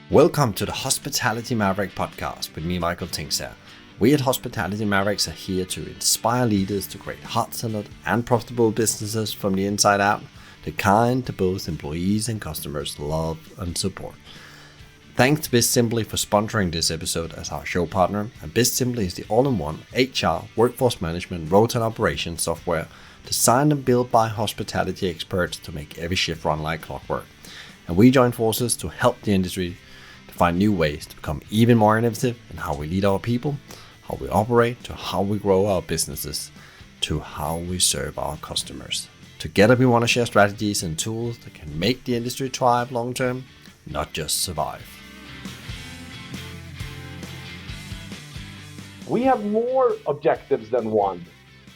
Welcome to the Hospitality Maverick podcast with me, Michael Tingsær. We at Hospitality Mavericks are here to inspire leaders to create heart-centered and profitable businesses from the inside out, the kind that both employees and customers love and support. Thanks to BizSimply for sponsoring this episode as our show partner. And BizSimply is the all-in-one HR, workforce management, rota and operations software designed and built by hospitality experts to make every shift run like clockwork. And we join forces to help the industry to find new ways to become even more innovative in how we lead our people, how we operate, to how we grow our businesses, to how we serve our customers. Together we want to share strategies and tools that can make the industry thrive long term, not just survive. We have more objectives than one.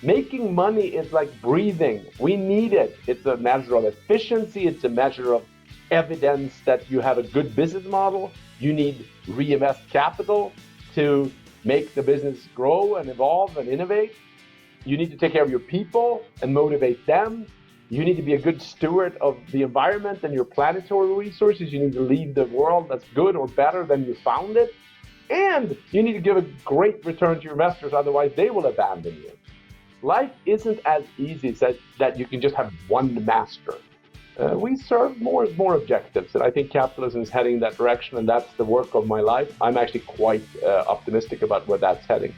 Making money is like breathing. We need it. It's a measure of efficiency. It's a measure of evidence that you have a good business model. You need reinvest capital to make the business grow and evolve and innovate. You need to take care of your people and motivate them. You need to be a good steward of the environment and your planetary resources. You need to leave the world that's good or better than you found it. And you need to give a great return to your investors, otherwise they will abandon you. Life isn't as easy as that you can just have one master. We serve more objectives, and I think capitalism is heading in that direction, and that's the work of my life. I'm actually quite optimistic about where that's heading.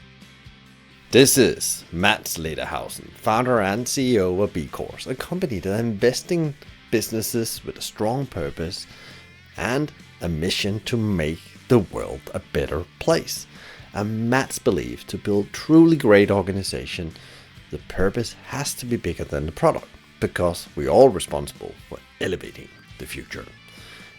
This is Mats Lederhausen, founder and CEO of B-Course, a company that is investing businesses with a strong purpose and a mission to make the world a better place. And Mats believes to build truly great organization, the purpose has to be bigger than the product, because we're all responsible for elevating the future.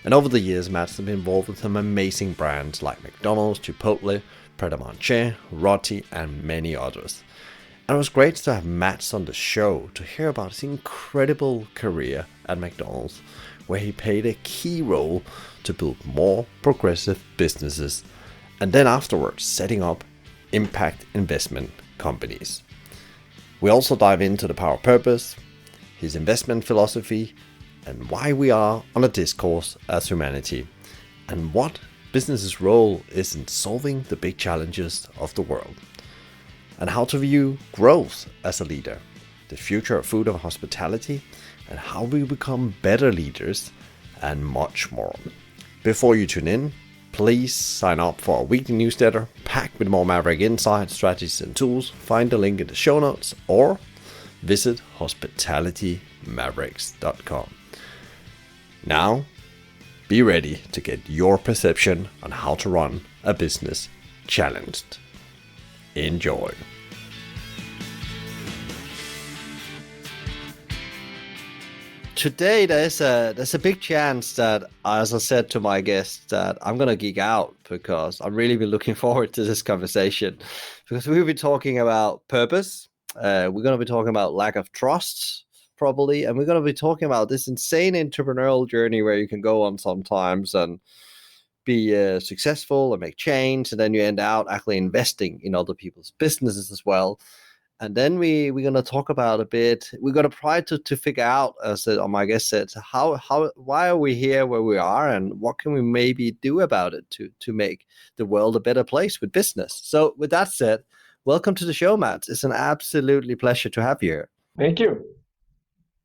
And over the years, Mats has been involved with some amazing brands like McDonald's, Chipotle, Pret a Manger, Roti, and many others. And it was great to have Mats on the show to hear about his incredible career at McDonald's, where he played a key role to build more progressive businesses, and then afterwards setting up impact investment companies. We also dive into the power of purpose, his investment philosophy, and why we are on a discourse as humanity, and what business's role is in solving the big challenges of the world, and how to view growth as a leader, the future of food and hospitality, and how we become better leaders, and much more. Before you tune in, please sign up for our weekly newsletter packed with more Maverick insights, strategies, and tools. Find the link in the show notes or visit hospitalitymavericks.com. Now, be ready to get your perception on how to run a business challenged. Enjoy. Today, there's a big chance that, as I said to my guest, that I'm going to geek out because I'm really been looking forward to this conversation, because we'll be talking about purpose. We're going to be talking about lack of trust, probably, and we're going to be talking about this insane entrepreneurial journey where you can go on sometimes and be successful and make change, and then you end out actually investing in other people's businesses as well. And then we're going to talk about a bit. We're going to try to figure out, as my guest said, why are we here where we are, and what can we maybe do about it to make the world a better place with business. So with that said, welcome to the show, Mats. It's an absolutely pleasure to have you here. Thank you.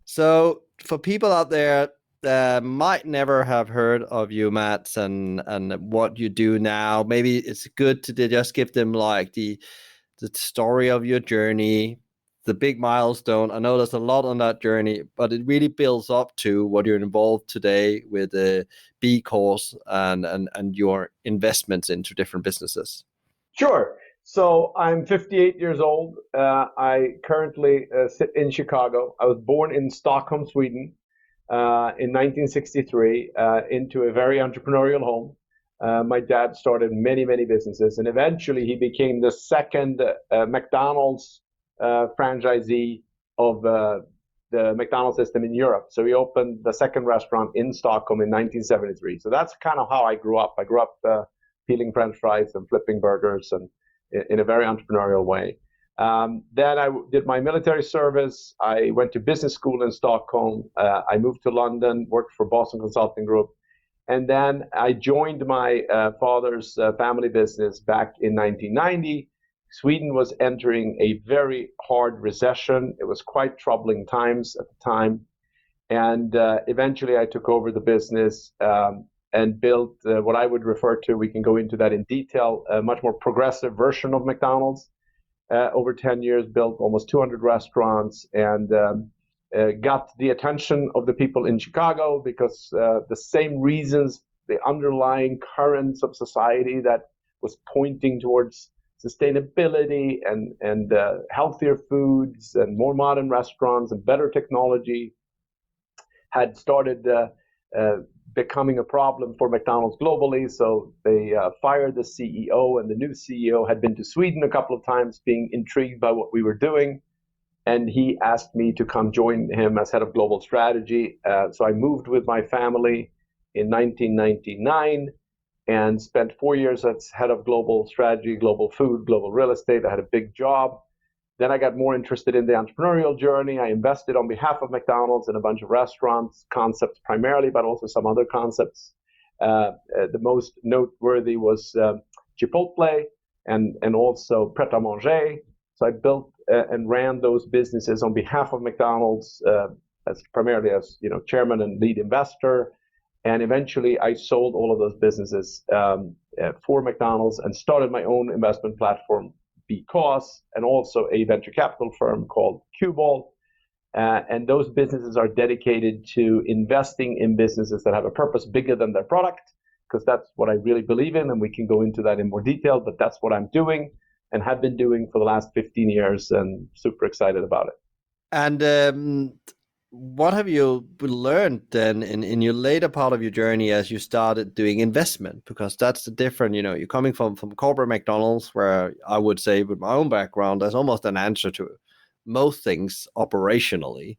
So for people out there that might never have heard of you, Mats, and what you do now, maybe it's good to just give them like the story of your journey, the big milestone. I know there's a lot on that journey, but it really builds up to what you're involved today with the B-Course and your investments into different businesses. Sure. So I'm 58 years old. I currently sit in Chicago. I was born in Stockholm, Sweden, in 1963, into a very entrepreneurial home. My dad started many businesses, and eventually he became the second McDonald's franchisee of the McDonald's system in Europe. So he opened the second restaurant in Stockholm in 1973. So that's kind of how I grew up. I grew up peeling French fries and flipping burgers, and in a very entrepreneurial way. Then I did my military service. I went to business school in Stockholm. I moved to London, worked for Boston Consulting Group. And then I joined my father's family business back in 1990. Sweden was entering a very hard recession. It was quite troubling times at the time. And eventually I took over the business and built what I would refer to, we can go into that in detail, a much more progressive version of McDonald's. Over 10 years, built almost 200 restaurants and got the attention of the people in Chicago because the same reasons, the underlying currents of society that was pointing towards sustainability and healthier foods and more modern restaurants and better technology had started becoming a problem for McDonald's globally. So they fired the CEO, and the new CEO had been to Sweden a couple of times, being intrigued by what we were doing. And he asked me to come join him as head of global strategy. So I moved with my family in 1999 and spent 4 years as head of global strategy, global food, global real estate. I had a big job. Then I got more interested in the entrepreneurial journey. I invested on behalf of McDonald's in a bunch of restaurants, concepts primarily, but also some other concepts. The most noteworthy was Chipotle and also Pret-a-Manger. So I built and ran those businesses on behalf of McDonald's as primarily as chairman and lead investor. And eventually I sold all of those businesses for McDonald's and started my own investment platform, Because, and also a venture capital firm called Qball. And those businesses are dedicated to investing in businesses that have a purpose bigger than their product, because that's what I really believe in, and we can go into that in more detail, but that's what I'm doing and have been doing for the last 15 years and super excited about it. And what have you learned then in your later part of your journey as you started doing investment? Because that's the different, you're coming from corporate McDonald's, where I would say with my own background, there's almost an answer to most things operationally.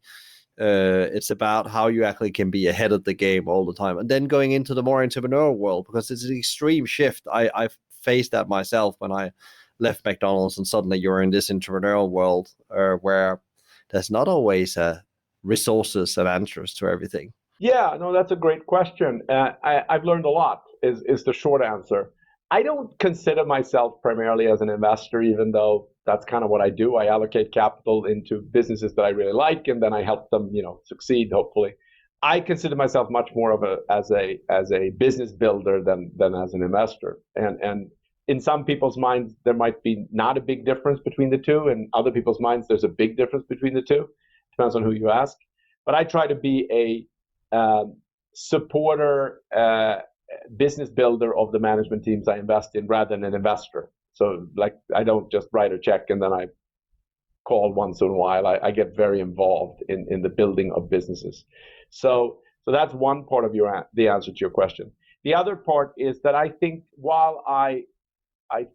It's about how you actually can be ahead of the game all the time. And then going into the more entrepreneurial world, because it's an extreme shift. I've faced that myself when I left McDonald's, and suddenly you're in this entrepreneurial world where there's not always resources and answers to everything. Yeah, no, that's a great question. I've learned a lot is the short answer. I don't consider myself primarily as an investor, even though that's kind of what I do. I allocate capital into businesses that I really like, and then I help them, succeed, hopefully. I consider myself much more of as a business builder than as an investor. And in some people's minds, there might be not a big difference between the two. In other people's minds, there's a big difference between the two. Depends on who you ask. But I try to be a supporter, business builder of the management teams I invest in rather than an investor. So I don't just write a check and then I call once in a while. I get very involved in the building of businesses. So that's one part of the answer to your question. The other part is that I think while I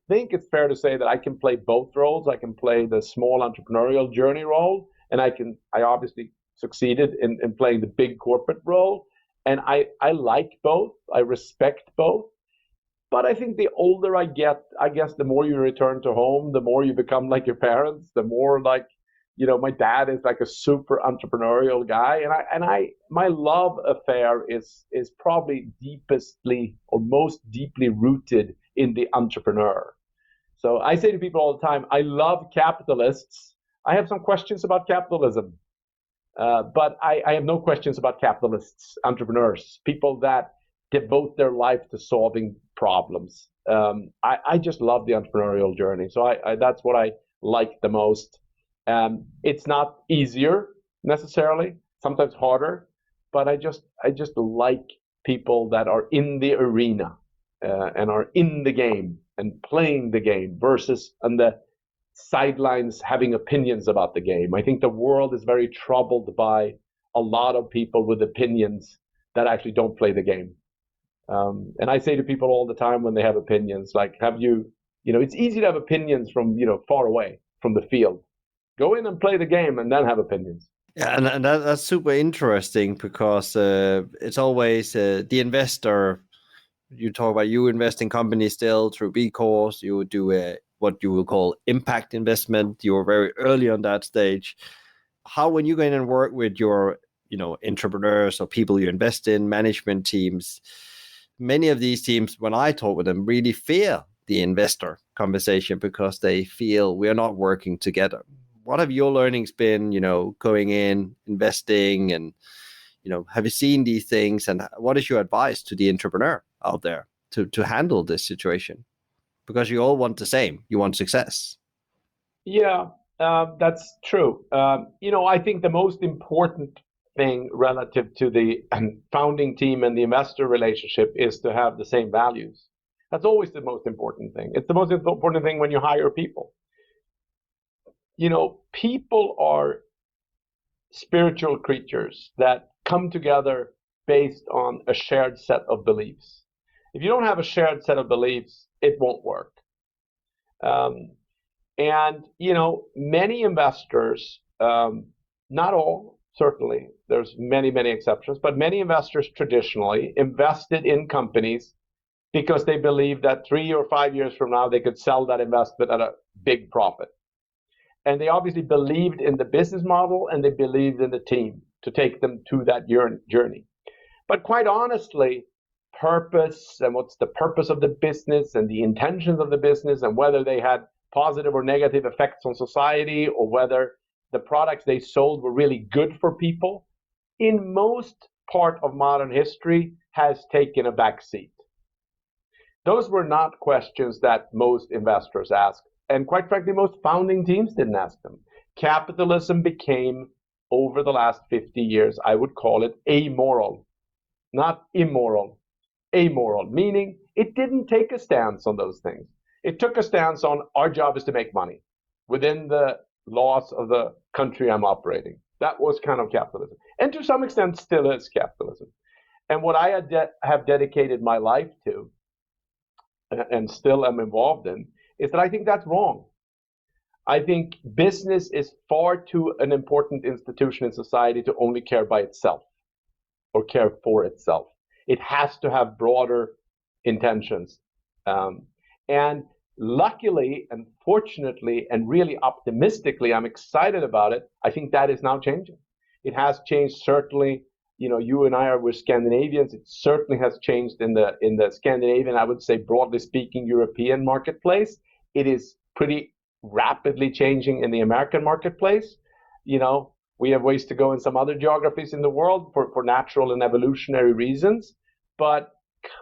think it's fair to say that I can play both roles. I can play the small entrepreneurial journey role, and I obviously succeeded in playing the big corporate role. And I like both. I respect both. But I think the older I get, I guess the more you return to home, the more you become like your parents, the more my dad is like a super entrepreneurial guy. And my love affair is probably deepestly or most deeply rooted in the entrepreneur. So I say to people all the time, I love capitalists. I have some questions about capitalism. But I have no questions about capitalists, entrepreneurs, people that devote their life to solving problems. I just love the entrepreneurial journey. So that's what I like the most. It's not easier necessarily, sometimes harder, but I just like people that are in the arena and are in the game and playing the game versus on the sidelines having opinions about the game. I think the world is very troubled by a lot of people with opinions that actually don't play the game. And I say to people all the time when they have opinions, it's easy to have opinions from, far away from the field. Go in and play the game and then have opinions. Yeah, and that's super interesting because it's always the investor. You talk about you invest in companies still through because you would do what you will call impact investment. You were very early on that stage. How, when you go in and work with your, entrepreneurs or people you invest in, management teams, many of these teams, when I talk with them, really fear the investor conversation because they feel we're not working together. What have your learnings been, going in, investing, and, have you seen these things, and what is your advice to the entrepreneur out there to handle this situation? Because you all want the same, you want success. Yeah, that's true. I think the most important thing relative to the founding team and the investor relationship is to have the same values. That's always the most important thing. It's the most important thing when you hire people. People are spiritual creatures that come together based on a shared set of beliefs. If you don't have a shared set of beliefs, it won't work. Many investors, not all, certainly, there's many, many exceptions, but many investors traditionally invested in companies because they believed that 3 or 5 years from now, they could sell that investment at a big profit. And they obviously believed in the business model, and they believed in the team to take them to that journey. But quite honestly, purpose and what's the purpose of the business and the intentions of the business and whether they had positive or negative effects on society or whether the products they sold were really good for people, in most part of modern history has taken a back seat. Those were not questions that most investors asked. And quite frankly, most founding teams didn't ask them. Capitalism became, over the last 50 years, I would call it amoral, not immoral. Amoral, meaning it didn't take a stance on those things. It took a stance on our job is to make money within the laws of the country I'm operating. That was kind of capitalism. And to some extent still is capitalism. And what I have dedicated my life to and still am involved in is that I think that's wrong. I think business is far too an important institution in society to only care by itself or care for itself. It has to have broader intentions. And luckily and fortunately and really optimistically, I'm excited about it. I think that is now changing. It has changed, certainly. You and I we're Scandinavians. It certainly has changed in the Scandinavian, I would say, broadly speaking, European marketplace. It is pretty rapidly changing in the American marketplace. We have ways to go in some other geographies in the world for natural and evolutionary reasons, but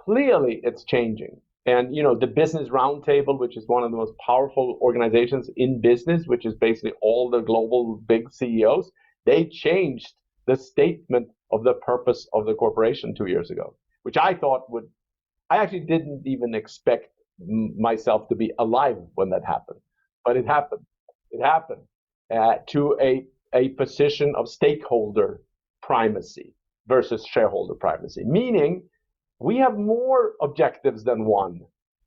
clearly it's changing. And, the Business Roundtable, which is one of the most powerful organizations in business, which is basically all the global big CEOs, they changed the statement of the purpose of the corporation 2 years ago, which I actually didn't even expect myself to be alive when that happened. But it happened. It happened to a position of stakeholder primacy versus shareholder primacy, meaning we have more objectives than one.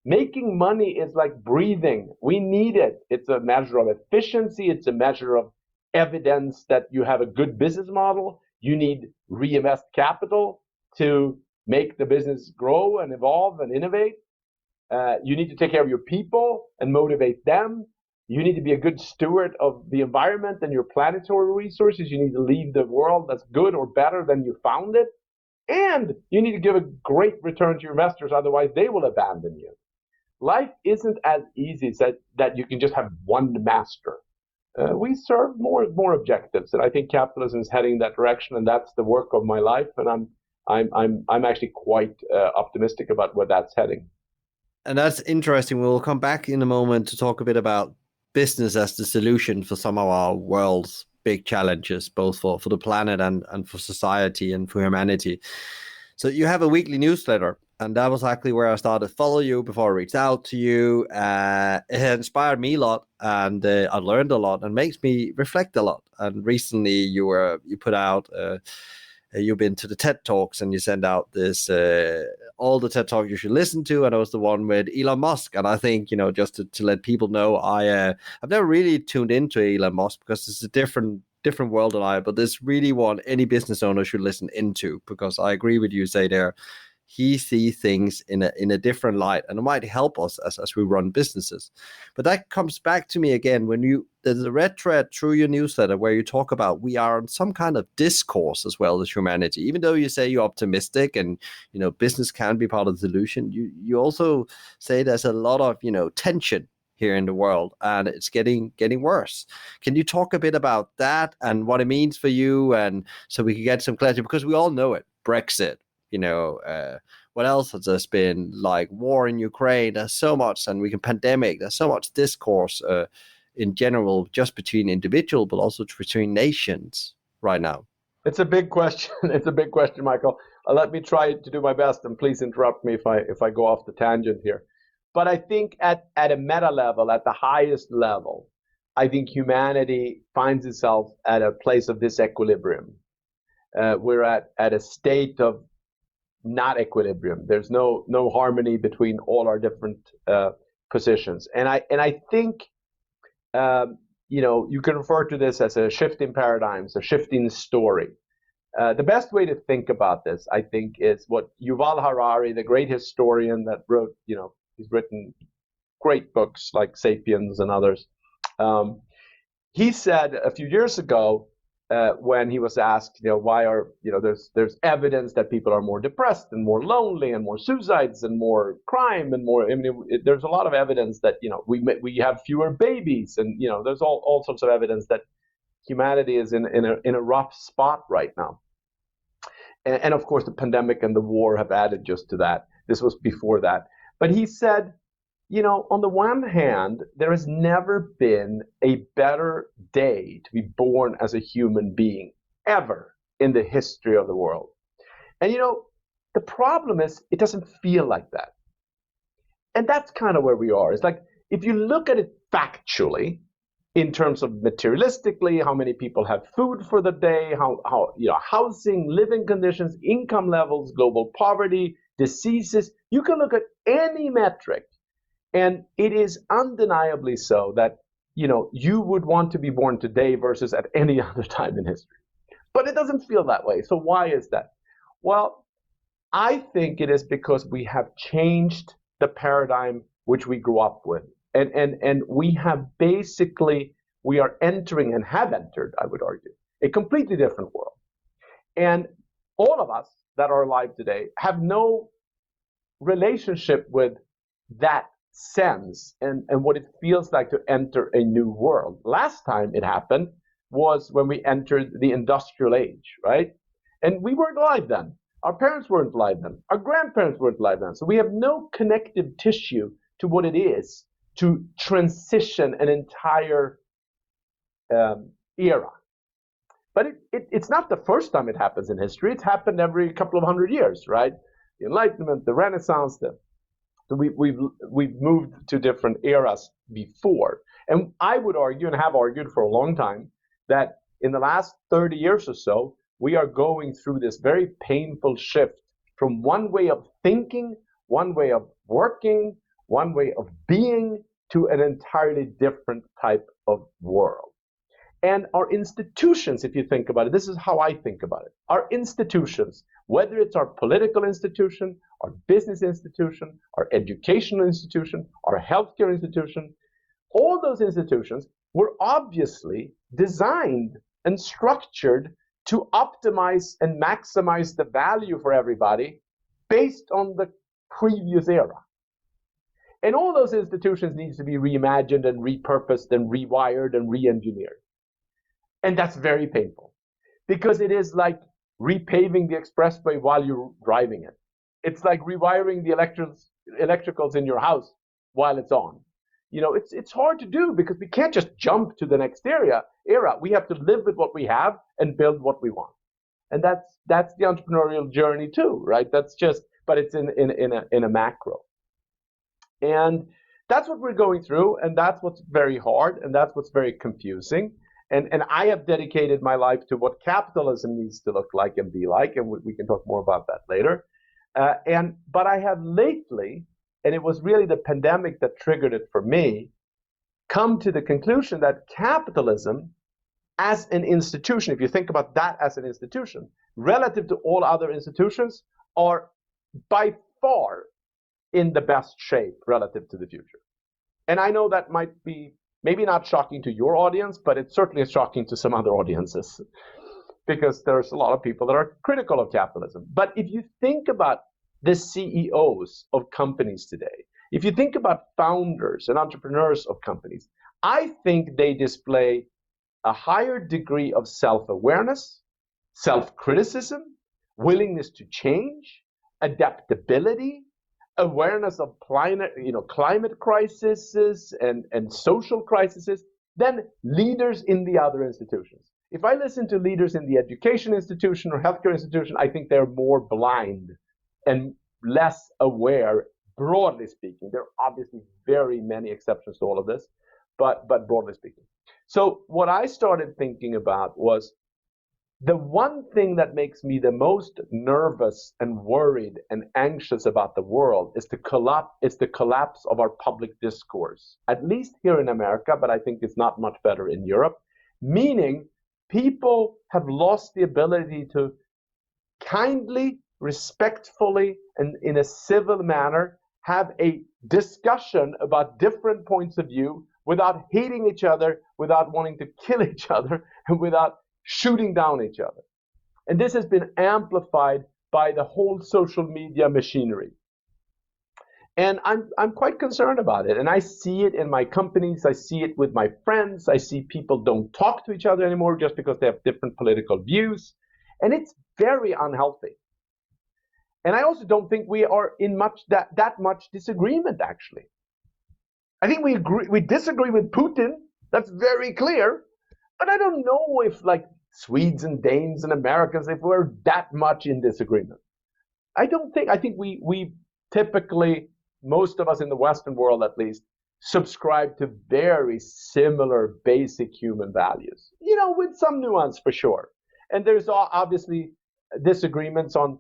Making money is like breathing. We need it. It's a measure of efficiency. It's a measure of evidence that you have a good business model. You need reinvest capital to make the business grow and evolve and innovate. You need to take care of your people and motivate them. You need to be a good steward of the environment and your planetary resources. You need to leave the world that's good or better than you found it. And you need to give a great return to your investors, otherwise they will abandon you. Life isn't as easy as that you can just have one master. We serve more objectives, and I think capitalism is heading in that direction, and that's the work of my life. And I'm actually quite optimistic about where that's heading. And that's interesting. We'll come back in a moment to talk a bit about business as the solution for some of our world's big challenges, both for the planet and for society and for humanity. So you have a weekly newsletter, and that was actually where I started to follow you before I reached out to you. It inspired me a lot, and I learned a lot, and makes me reflect a lot. And recently you put out, you've been to the TED Talks, and you send out this, all the TED Talks you should listen to, and it was the one with Elon Musk. And I think, just to let people know, I've never really tuned into Elon Musk because it's a different world than but this really one any business owner should listen into, because I agree with you, say there, he sees things in a different light, and it might help us as we run businesses. But that comes back to me again when there's a red thread through your newsletter where you talk about we are on some kind of discourse as well as humanity. Even though you say you're optimistic and business can be part of the solution, you also say there's a lot of tension here in the world, and it's getting worse. Can you talk a bit about that and what it means for you, and so we can get some clarity, because we all know it, Brexit, what else has there been, like war in Ukraine? There's so much, and pandemic, there's so much discourse in general, just between individuals, but also between nations right now. It's a big question. It's a big question, Michael. Let me try to do my best, and please interrupt me if I go off the tangent here. But I think at a meta level, at the highest level, I think humanity finds itself at a place of disequilibrium. We're at a state of not equilibrium. There's no harmony between all our different positions. And I think you can refer to this as a shift in paradigms, a shift in story. The best way to think about this, I think, is what Yuval Harari, the great historian that wrote, he's written great books like *Sapiens* and others. He said a few years ago, when he was asked, why are, there's evidence that people are more depressed and more lonely and more suicides and more crime and more. There's a lot of evidence that we have fewer babies, and there's all sorts of evidence that humanity is in a rough spot right now. And of course, the pandemic and the war have added just to that. This was before that. But he said, on the one hand, there has never been a better day to be born as a human being ever in the history of the world. And the problem is it doesn't feel like that. And that's kind of where we are. It's like, if you look at it factually, in terms of materialistically, how many people have food for the day, how housing, living conditions, income levels, global poverty, diseases, you can look at any metric, and it is undeniably so that you would want to be born today versus at any other time in history. But it doesn't feel that way. So why is that? Well, I think it is because we have changed the paradigm which we grew up with. And we have we are entering and have entered, I would argue, a completely different world. And all of us that are alive today have no relationship with that sense and what it feels like to enter a new world. Last time it happened was when we entered the industrial age, right? And we weren't alive then. Our parents weren't alive then. Our grandparents weren't alive then. So we have no connective tissue to what it is to transition an entire era. But it's not the first time it happens in history. It's happened every couple of hundred years, right? The Enlightenment, the Renaissance, so we've moved to different eras before. And I would argue, and have argued for a long time, that in the last 30 years or so, we are going through this very painful shift from one way of thinking, one way of working, one way of being, to an entirely different type of world. And our institutions, if you think about it, this is how I think about it. Our institutions, whether it's our political institution, our business institution, our educational institution, our healthcare institution, all those institutions were obviously designed and structured to optimize and maximize the value for everybody based on the previous era. And all those institutions need to be reimagined and repurposed and rewired and re-engineered. And that's very painful, because it is like repaving the expressway while you're driving it. It's like rewiring the electricals in your house while it's on. It's hard to do because we can't just jump to the next era. We have to live with what we have and build what we want. And that's the entrepreneurial journey too, right? But it's in a macro. And that's what we're going through, and that's what's very hard, and that's what's very confusing. And I have dedicated my life to what capitalism needs to look like and be like, and we can talk more about that later. But I have lately, and it was really the pandemic that triggered it for me, come to the conclusion that capitalism as an institution, if you think about that as an institution, relative to all other institutions, are by far in the best shape relative to the future. And I know that might be maybe not shocking to your audience, but it certainly is shocking to some other audiences because there's a lot of people that are critical of capitalism. But if you think about the CEOs of companies today, if you think about founders and entrepreneurs of companies, I think they display a higher degree of self-awareness, self-criticism, willingness to change, adaptability, awareness of climate crises and social crises than leaders in the other institutions. If I listen to leaders in the education institution or healthcare institution, I think they're more blind and less aware, broadly speaking. There are obviously very many exceptions to all of this, but broadly speaking. So what I started thinking about was the one thing that makes me the most nervous and worried and anxious about the world is the collapse of our public discourse, at least here in America, but I think it's not much better in Europe, meaning people have lost the ability to kindly, respectfully, and in a civil manner have a discussion about different points of view without hating each other, without wanting to kill each other, and without shooting down each other. And this has been amplified by the whole social media machinery. And I'm quite concerned about it. And I see it in my companies. I see it with my friends. I see people don't talk to each other anymore just because they have different political views. And it's very unhealthy. And I also don't think we are in that much disagreement, actually. I think we disagree with Putin. That's very clear. But I don't know if like Swedes and Danes and Americans, if we're that much in disagreement. I think we typically, most of us in the Western world at least, subscribe to very similar basic human values, with some nuance for sure. And there's obviously disagreements on,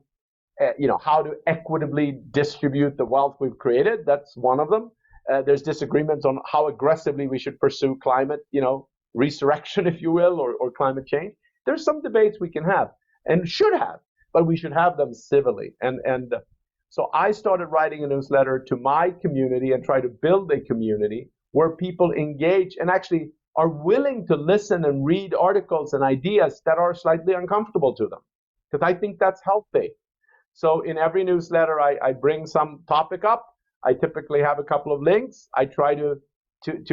how to equitably distribute the wealth we've created. That's one of them. There's disagreements on how aggressively we should pursue climate, resurrection, if you will, or climate change. There's some debates we can have and should have, but we should have them civilly. And so I started writing a newsletter to my community and try to build a community where people engage and actually are willing to listen and read articles and ideas that are slightly uncomfortable to them, because I think that's healthy. So in every newsletter, I bring some topic up. I typically have a couple of links. I try to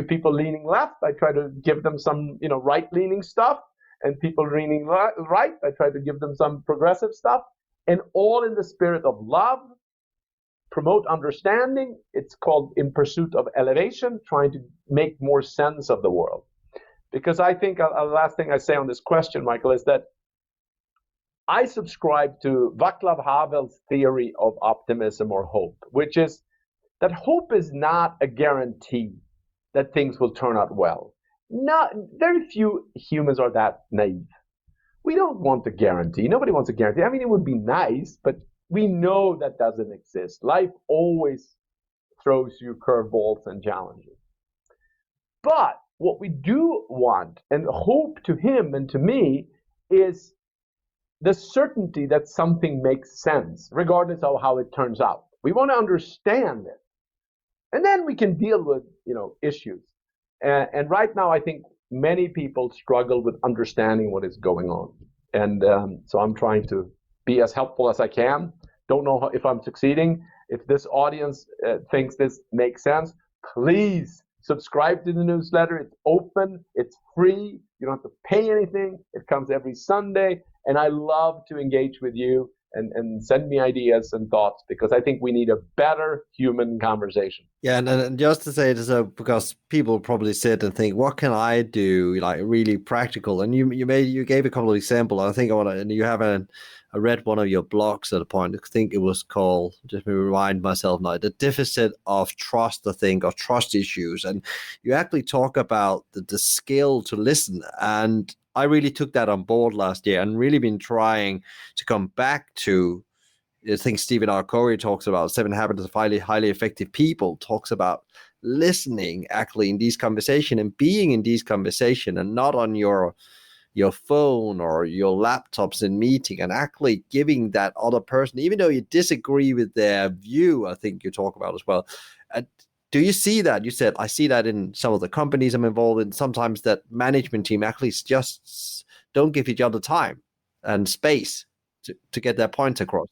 people leaning left, I try to give them some, right-leaning stuff, and people leaning right, I try to give them some progressive stuff, and all in the spirit of love, promote understanding. It's called In Pursuit of Elevation, trying to make more sense of the world. Because I think the last thing I say on this question, Michael, is that I subscribe to Václav Havel's theory of optimism or hope, which is that hope is not a guarantee that things will turn out well. Very few humans are that naive. We don't want a guarantee. Nobody wants a guarantee. I mean, it would be nice, but we know that doesn't exist. Life always throws you curveballs and challenges. But what we do want, and hope to him and to me, is the certainty that something makes sense, regardless of how it turns out. We want to understand it. And then we can deal with, issues. And right now, I think many people struggle with understanding what is going on. And so I'm trying to be as helpful as I can. Don't know if I'm succeeding. If this audience thinks this makes sense, please subscribe to the newsletter. It's open. It's free. You don't have to pay anything. It comes every Sunday. And I love to engage with you and send me ideas and thoughts, because I think we need a better human conversation. Yeah, and just to say this, because people probably sit and think, what can I do, like really practical? And you gave a couple of examples. I think I read one of your blogs at a point. I think it was called, just me remind myself now, the deficit of trust, I think, or trust issues. And you actually talk about the skill to listen. And I really took that on board last year and really been trying to come back to, I think Stephen R. Covey talks about 7 Habits of Highly Effective People, talks about listening actually in these conversations and being in these conversations and not on your your phone or your laptops in meeting and actually giving that other person, even though you disagree with their view, I think you talk about as well. Do you see that? You said, I see that in some of the companies I'm involved in, sometimes that management team actually just don't give each other time and space to get their points across.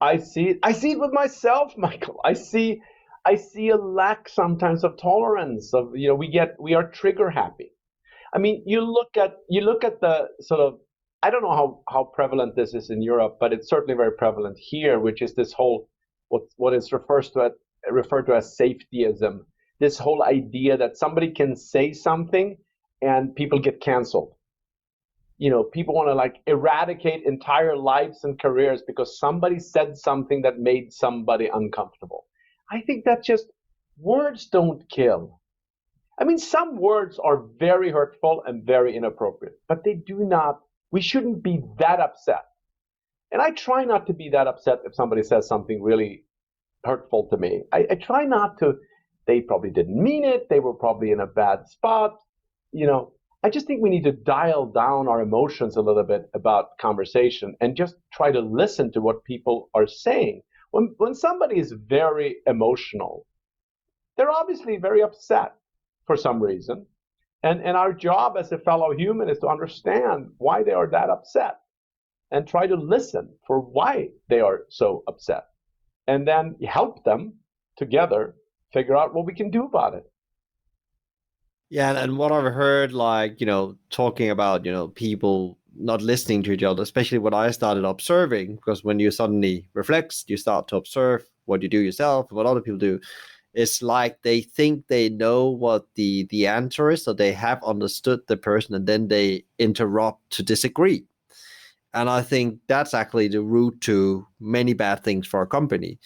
I see it. I see it with myself, Michael. I see a lack sometimes of tolerance. Of we are trigger happy. I mean, you look at the sort of, I don't know how prevalent this is in Europe, but it's certainly very prevalent here, which is this whole what is referred to as safetyism. This whole idea that somebody can say something and people get canceled. People want to like eradicate entire lives and careers because somebody said something that made somebody uncomfortable. I think that just words don't kill. I mean, some words are very hurtful and very inappropriate, but we shouldn't be that upset. And I try not to be that upset if somebody says something really hurtful to me. I try not to. They probably didn't mean it. They were probably in a bad spot. I just think we need to dial down our emotions a little bit about conversation and just try to listen to what people are saying. When somebody is very emotional, they're obviously very upset for some reason. And our job as a fellow human is to understand why they are that upset and try to listen for why they are so upset. And then help them together figure out what we can do about it. Yeah, and what I've heard, like, talking about, people not listening to each other, especially what I started observing, because when you suddenly reflect, you start to observe what you do yourself, what other people do. It's like they think they know what the answer is, so they have understood the person, and then they interrupt to disagree. And I think that's actually the root to many bad things for a company.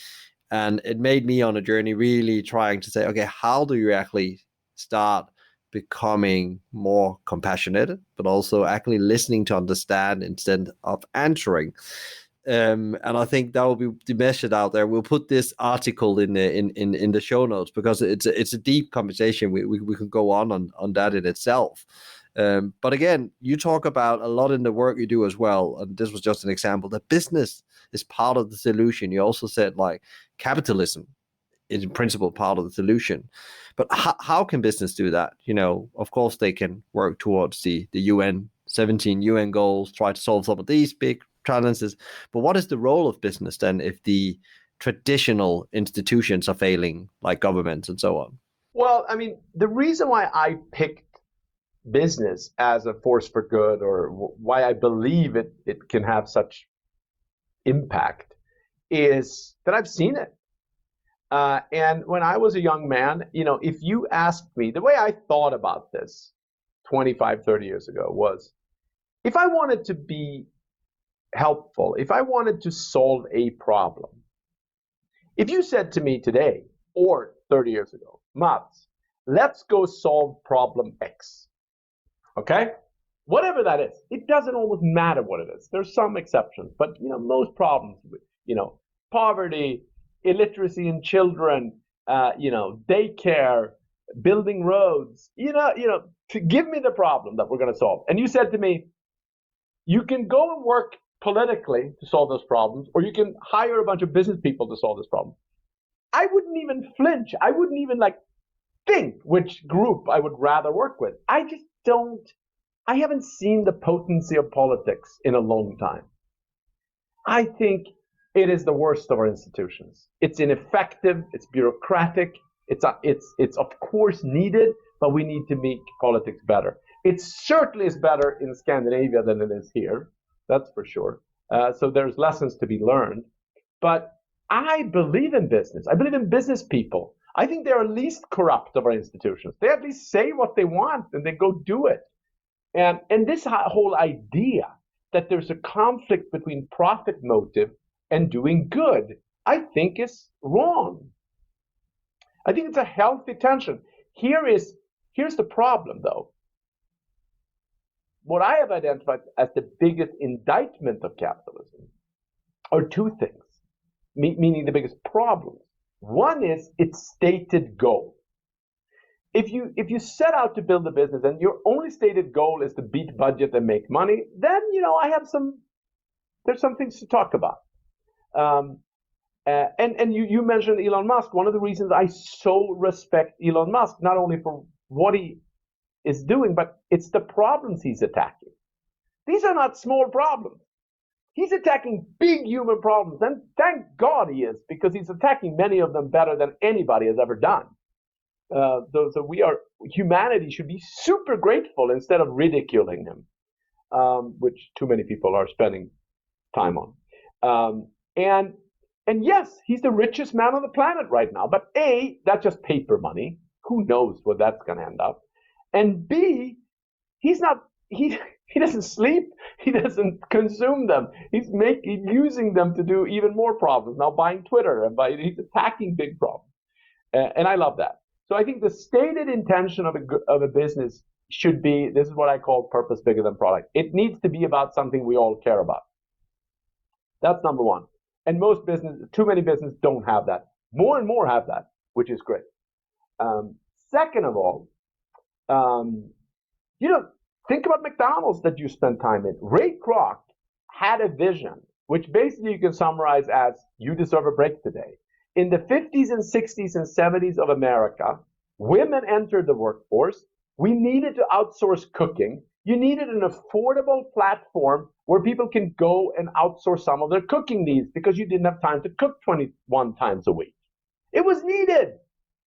And it made me on a journey really trying to say, okay, how do you actually start becoming more compassionate, but also actually listening to understand instead of answering? And I think that will be measured out there. We'll put this article in the show notes because it's a deep conversation. We can go on that in itself. But again, you talk about a lot in the work you do as well, and this was just an example that business is part of the solution. You also said like capitalism is in principle part of the solution. But how can business do that? Of course they can work towards the 17 UN goals, try to solve some of these big challenges. But what is the role of business then if the traditional institutions are failing, like governments and so on? Well, I mean, the reason why I picked business as a force for good, or why I believe it can have such impact, is that I've seen it. And when I was a young man, if you asked me, the way I thought about this 25, 30 years ago was, if I wanted to be helpful, if I wanted to solve a problem, if you said to me today or 30 years ago, Mats, let's go solve problem X, okay? Whatever that is, it doesn't always matter what it is. There's some exceptions, but most problems, poverty, illiteracy in children, daycare, building roads, to give me the problem that we're going to solve. And you said to me, you can go and work politically to solve those problems, or you can hire a bunch of business people to solve this problem. I wouldn't even flinch. I wouldn't even think which group I would rather work with. I haven't seen the potency of politics in a long time. I think it is the worst of our institutions. It's ineffective, it's bureaucratic, it's of course needed, but we need to make politics better. It certainly is better in Scandinavia than it is here, that's for sure. So there's lessons to be learned. But I believe in business. I believe in business people. I think they're least corrupt of our institutions. They at least say what they want and they go do it. And this whole idea that there's a conflict between profit motive and doing good, I think is wrong. I think it's a healthy tension. Here's the problem, though. What I have identified as the biggest indictment of capitalism are two things, meaning the biggest problems. One is its stated goal. if you set out to build a business and your only stated goal is to beat budget and make money, then there's some things to talk about. And you mentioned Elon Musk. One of the reasons I so respect Elon Musk, not only for what he is doing, but it's the problems he's attacking. These are not small problems. He's attacking big human problems, and thank God he is, because he's attacking many of them better than anybody has ever done. So humanity should be super grateful instead of ridiculing him, which too many people are spending time on. And yes, he's the richest man on the planet right now. But A, that's just paper money. Who knows what that's going to end up? And B, he doesn't sleep. He doesn't consume them. He's using them to do even more problems. Now buying Twitter he's attacking big problems. And I love that. So I think the stated intention of a business should be, this is what I call purpose bigger than product. It needs to be about something we all care about. That's number one. And too many businesses don't have that. More and more have that, which is great. Second of all, think about McDonald's that you spend time in. Ray Kroc had a vision, which basically you can summarize as, you deserve a break today. In the 50s and 60s and 70s of America, women entered the workforce. We needed to outsource cooking. You needed an affordable platform where people can go and outsource some of their cooking needs because you didn't have time to cook 21 times a week. It was needed,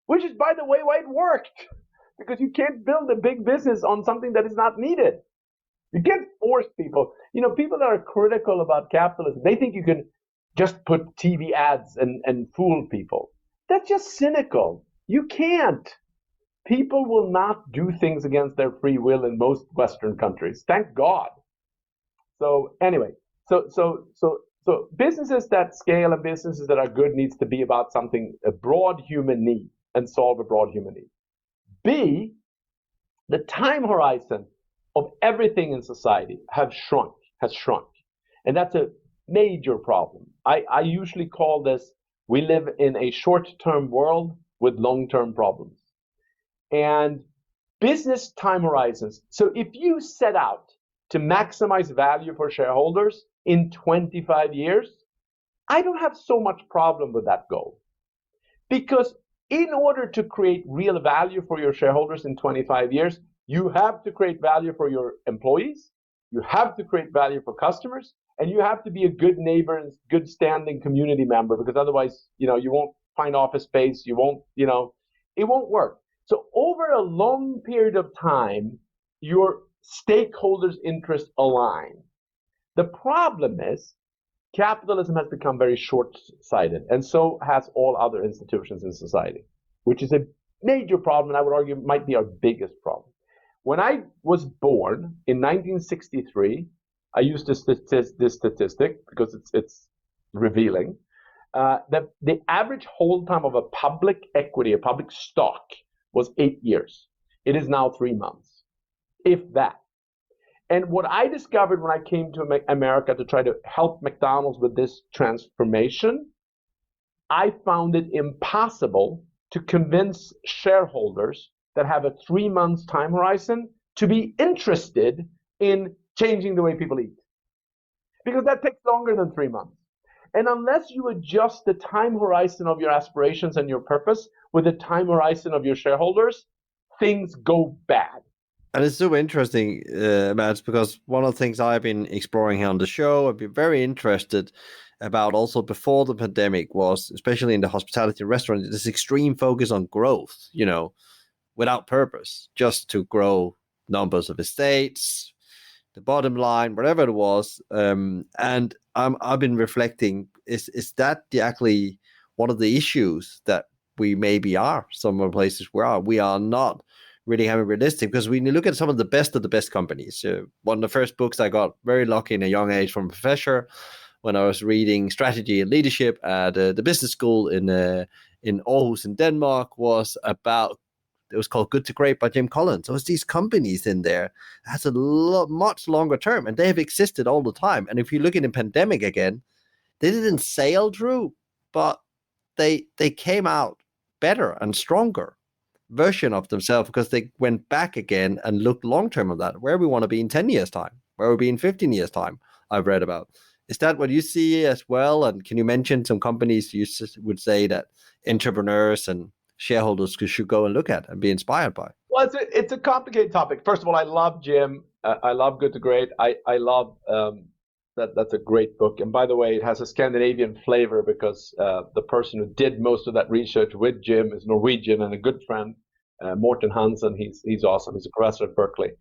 which is, by the way, why it worked. Because you can't build a big business on something that is not needed. You can't force people. People that are critical about capitalism, they think you can just put TV ads and fool people. That's just cynical. You can't. People will not do things against their free will in most Western countries. Thank God. So anyway, so businesses that scale and businesses that are good needs to be about a broad human need, and solve a broad human need. B, the time horizon of everything in society has shrunk. And that's a major problem. I usually call this, we live in a short-term world with long-term problems. And business time horizons. So if you set out to maximize value for shareholders in 25 years, I don't have so much problem with that goal. Because in order to create real value for your shareholders in 25 years, you have to create value for your employees, you have to create value for customers, and you have to be a good neighbor and good standing community member, because otherwise, you won't find office space, it won't work. So over a long period of time, your stakeholders' interests align. The problem is capitalism has become very short-sighted, and so has all other institutions in society, which is a major problem, and I would argue might be our biggest problem. When I was born in 1963, I used this statistic because it's revealing, that the average hold time of a public equity, a public stock, was 8 years. It is now 3 months, if that. And what I discovered when I came to America to try to help McDonald's with this transformation, I found it impossible to convince shareholders that have a 3 months time horizon to be interested in changing the way people eat. Because that takes longer than 3 months. And unless you adjust the time horizon of your aspirations and your purpose with the time horizon of your shareholders, things go bad. And it's so interesting, Mads, because one of the things I've been exploring here on the show, I've been very interested about also before the pandemic was, especially in the hospitality restaurant, this extreme focus on growth, without purpose, just to grow numbers of estates, the bottom line, whatever it was. And I've been reflecting, is that actually one of the issues that we maybe are, some of the places we are not really having realistic, because when you look at some of the best companies, one of the first books I got very lucky in a young age from a professor when I was reading strategy and leadership at the business school in Aarhus in Denmark was about, it was called Good to Great by Jim Collins. So it's these companies in there that's much longer term, and they have existed all the time. And if you look at the pandemic again, they didn't sail through, but they came out better and stronger. version of themselves because they went back again and looked long term of that, where we want to be in 10 years' time, where we'll be in 15 years' time, I've read about. Is that what you see as well? And can you mention some companies you would say that entrepreneurs and shareholders should go and look at and be inspired by? Well, it's a complicated topic. First of all, I love Jim. I love Good to Great. I love that's a great book. And by the way, it has a Scandinavian flavor because the person who did most of that research with Jim is Norwegian and a good friend, Morten Hansen. He's awesome. He's a professor at Berkeley.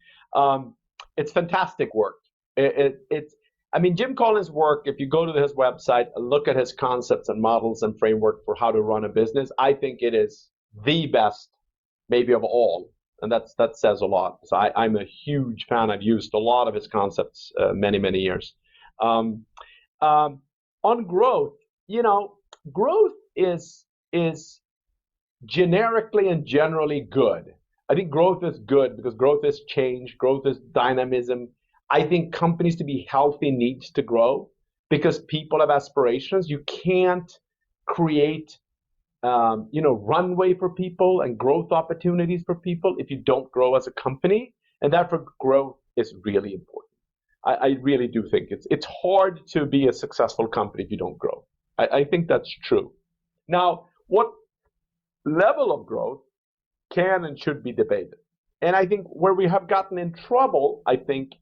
It's fantastic work. I mean, Jim Collins' work, if you go to his website, look at his concepts and models and framework for how to run a business, I think it is the best, maybe of all. And that says a lot. So I'm a huge fan. I've used a lot of his concepts many, many years. On growth, growth is generically and generally good. I think growth is good because growth is change, growth is dynamism. I think companies to be healthy needs to grow because people have aspirations. You can't create runway for people and growth opportunities for people if you don't grow as a company, and therefore growth is really important. I really do think it's hard to be a successful company if you don't grow. I think that's true. Now, what level of growth can and should be debated. And I think where we have gotten in trouble, I think,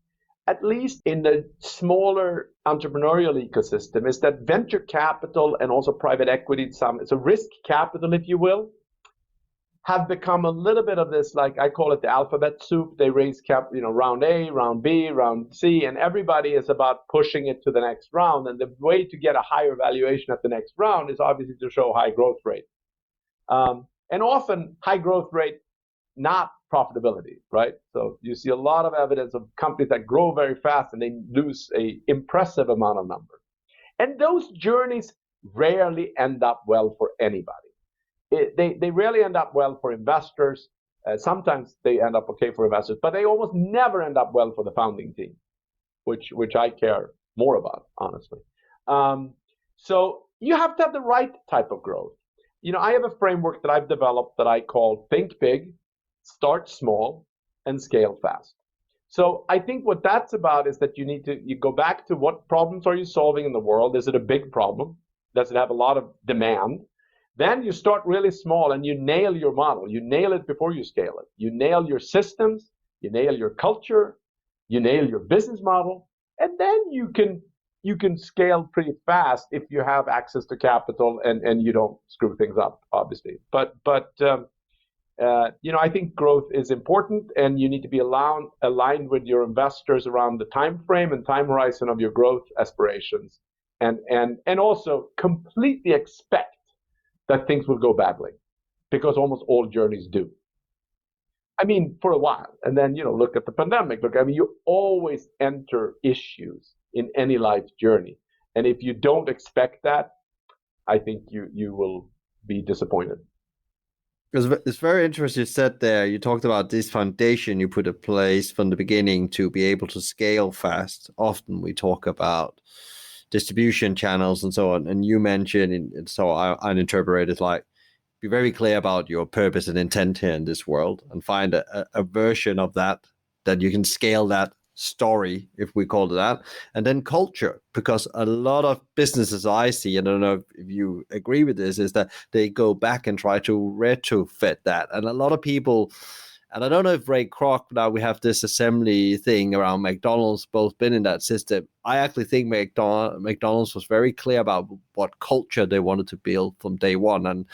at least in the smaller entrepreneurial ecosystem, is that venture capital and also private equity, it's a risk capital, if you will, have become a little bit of this, like I call it the alphabet soup. They raise round A, round B, round C, and everybody is about pushing it to the next round. And the way to get a higher valuation at the next round is obviously to show high growth rate. And often high growth rate, not profitability, right? So you see a lot of evidence of companies that grow very fast and they lose an impressive amount of numbers. And those journeys rarely end up well for anybody. They rarely end up well for investors. Sometimes they end up okay for investors, but they almost never end up well for the founding team, which I care more about, honestly. So you have to have the right type of growth. I have a framework that I've developed that I call Think Big, Start Small, and Scale Fast. So I think what that's about is that you go back to what problems are you solving in the world? Is it a big problem? Does it have a lot of demand? Then you start really small and you nail your model. You nail it before you scale it. You nail your systems, you nail your culture, you nail your business model, and then you can scale pretty fast if you have access to capital and you don't screw things up, obviously. But I think growth is important, and you need to be aligned with your investors around the time frame and time horizon of your growth aspirations, and also completely expect that things will go badly, because almost all journeys do. I mean, for a while, and then look at the pandemic. You always enter issues in any life journey, and if you don't expect that, I think you will be disappointed. It's very interesting you said there. You talked about this foundation you put in place from the beginning to be able to scale fast. Often we talk about distribution channels and so on, and you mentioned, and so I interpret it like, be very clear about your purpose and intent here in this world, and find a version of that you can scale that story, if we call it that. And then culture, because a lot of businesses I see, and I don't know if you agree with this, is that they go back and try to retrofit that. And a lot of people, and I don't know if Ray Kroc, now we have this assembly thing around McDonald's, both been in that system. I actually think McDonald's was very clear about what culture they wanted to build from day one. And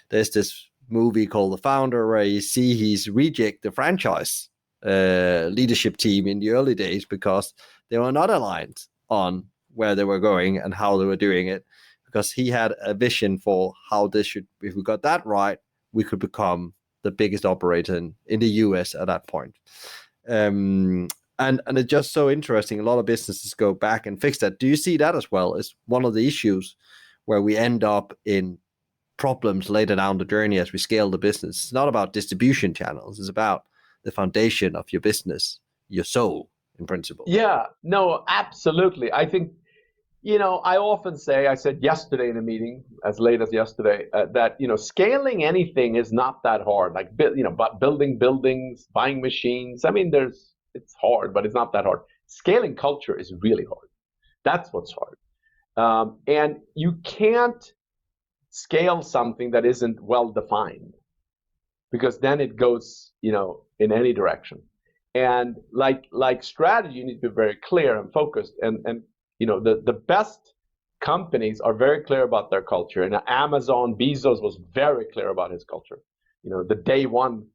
there's this movie called The Founder where you see he's reject the franchise leadership team in the early days because they were not aligned on where they were going and how they were doing it, because he had a vision for how this should, if we got that right, we could become the biggest operator in the US at that point. And it's just so interesting. A lot of businesses go back and fix that. Do you see that as well as one of the issues where we end up in problems later down the journey as we scale the business? It's not about distribution channels. It's about the foundation of your business, your soul, in principle. Yeah, no, absolutely. I think I often say, I said yesterday in a meeting, as late as yesterday, that scaling anything is not that hard. Like but building buildings, buying machines. I mean, it's hard, but it's not that hard. Scaling culture is really hard. That's what's hard. And you can't scale something that isn't well defined, because then it goes, in any direction. And like strategy, you need to be very clear and focused. And the best companies are very clear about their culture. And Amazon, Bezos was very clear about his culture. The day one,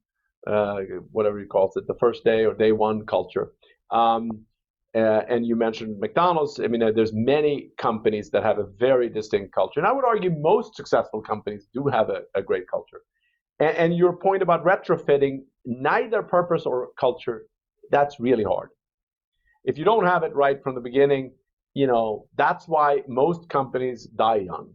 whatever he calls it, the first day or day one culture. And you mentioned McDonald's. I mean, there's many companies that have a very distinct culture. And I would argue most successful companies do have a great culture. And your point about retrofitting, neither purpose or culture, that's really hard. If you don't have it right from the beginning, that's why most companies die young.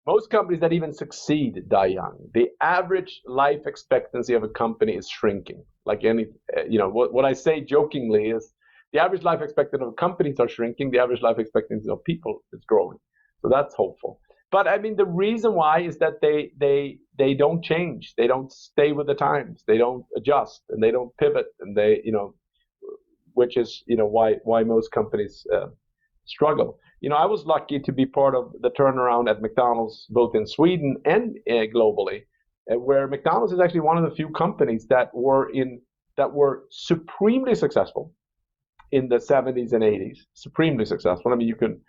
Most companies that even succeed die young. The average life expectancy of a company is shrinking. Like what I say jokingly is the average life expectancy of companies are shrinking. The average life expectancy of people is growing. So that's hopeful. But I mean, the reason why is that they don't change. They don't stay with the times. They don't adjust, and they don't pivot, and which is why most companies struggle. I was lucky to be part of the turnaround at McDonald's, both in Sweden and globally, where McDonald's is actually one of the few companies that were supremely successful in the 70s and 80s. Supremely successful. I mean, you can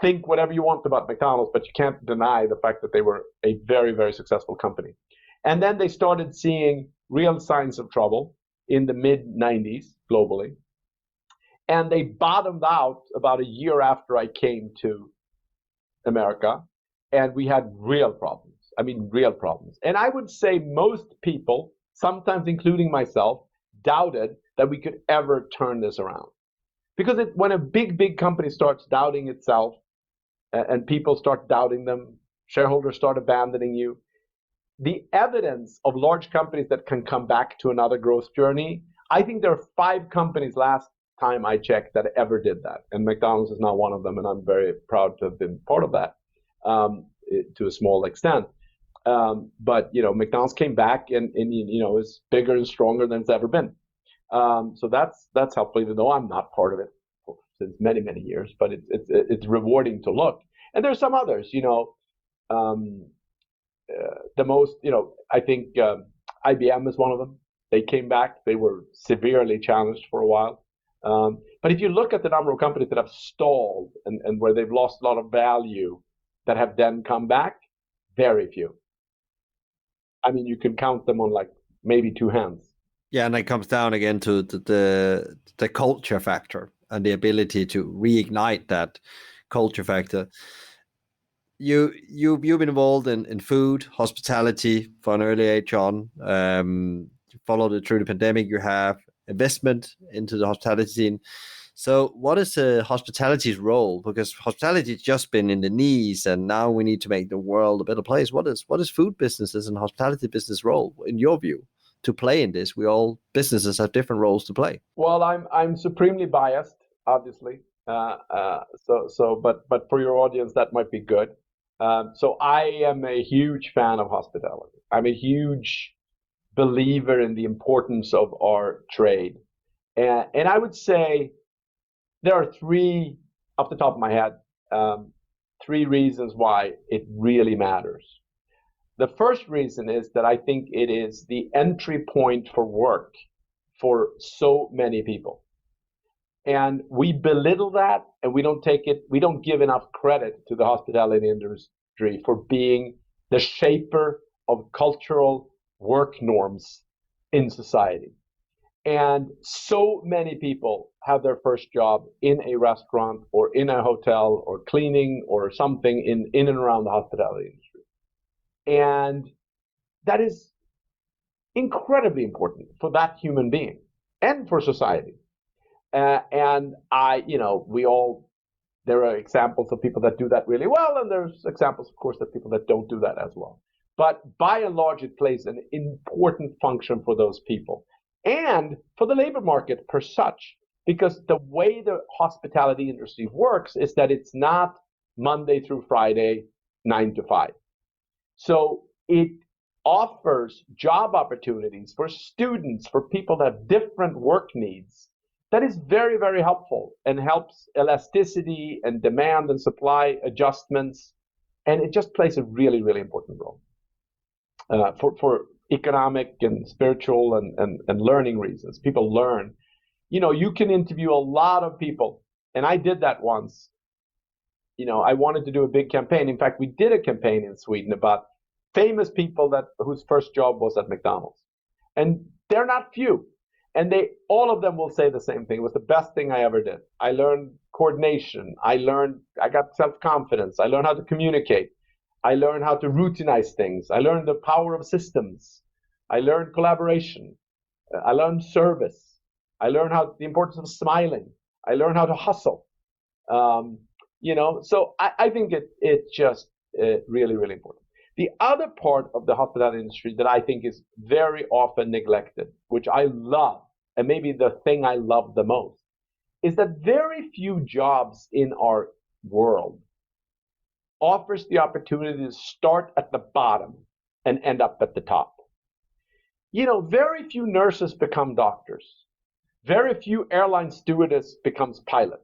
think whatever you want about McDonald's, but you can't deny the fact that they were a very, very successful company. And then they started seeing real signs of trouble in the mid-90s globally. And they bottomed out about a year after I came to America, and we had real problems. I mean, real problems. And I would say most people, sometimes including myself, doubted that we could ever turn this around. Because when a big company starts doubting itself, and people start doubting them, shareholders start abandoning you, the evidence of large companies that can come back to another growth journey, I think there are 5 companies last time I checked that ever did that. And McDonald's is not one of them, and I'm very proud to have been part of that to a small extent. But McDonald's came back and is bigger and stronger than it's ever been. So that's helpful, even though I'm not part of it since many, many years, but it's rewarding to look. And there's some others, the most, I think IBM is one of them. They came back. They were severely challenged for a while. But if you look at the number of companies that have stalled and where they've lost a lot of value that have then come back, very few. I mean, you can count them on like maybe 2 hands. Yeah, and it comes down again to the culture factor and the ability to reignite that culture factor. You've been involved in food, hospitality from an early age on. You followed it through the pandemic. You have investment into the hospitality scene. So what is hospitality's role? Because hospitality has just been in the knees, and now we need to make the world a better place. What is food businesses and hospitality business role, in your view, to play in this? Businesses have different roles to play. Well, I'm supremely biased, obviously. But for your audience, that might be good. So I am a huge fan of hospitality. I'm a huge believer in the importance of our trade. And I would say there are 3, off the top of my head, 3 reasons why it really matters. The first reason is that I think it is the entry point for work for so many people. And we belittle that, and we don't give enough credit to the hospitality industry for being the shaper of cultural work norms in society. And so many people have their first job in a restaurant or in a hotel or cleaning or something in and around the hospitality industry. And that is incredibly important for that human being and for society. And there are examples of people that do that really well, and there's examples, of course, of people that don't do that as well. But by and large, it plays an important function for those people and for the labor market per such. because the way the hospitality industry works is that it's not Monday through Friday, 9 to 5. So it offers job opportunities for students, for people that have different work needs. That is very, very helpful and helps elasticity and demand and supply adjustments. And it just plays a really, really important role for economic and spiritual and learning reasons. People learn. You know, you can interview a lot of people, and I did that once. You know, I wanted to do a big campaign. In fact, we did a campaign in Sweden about famous people whose first job was at McDonald's. And they're not few. And all of them will say the same thing. It was the best thing I ever did. I learned coordination. I got self-confidence. I learned how to communicate. I learned how to routinize things. I learned the power of systems. I learned collaboration. I learned service. I learned the importance of smiling. I learned how to hustle. You know, so I think it's just really, really important. The other part of the hospitality industry that I think is very often neglected, which I love, and maybe the thing I love the most, is that very few jobs in our world offers the opportunity to start at the bottom and end up at the top. You know, very few nurses become doctors. Very few airline stewardess becomes pilot.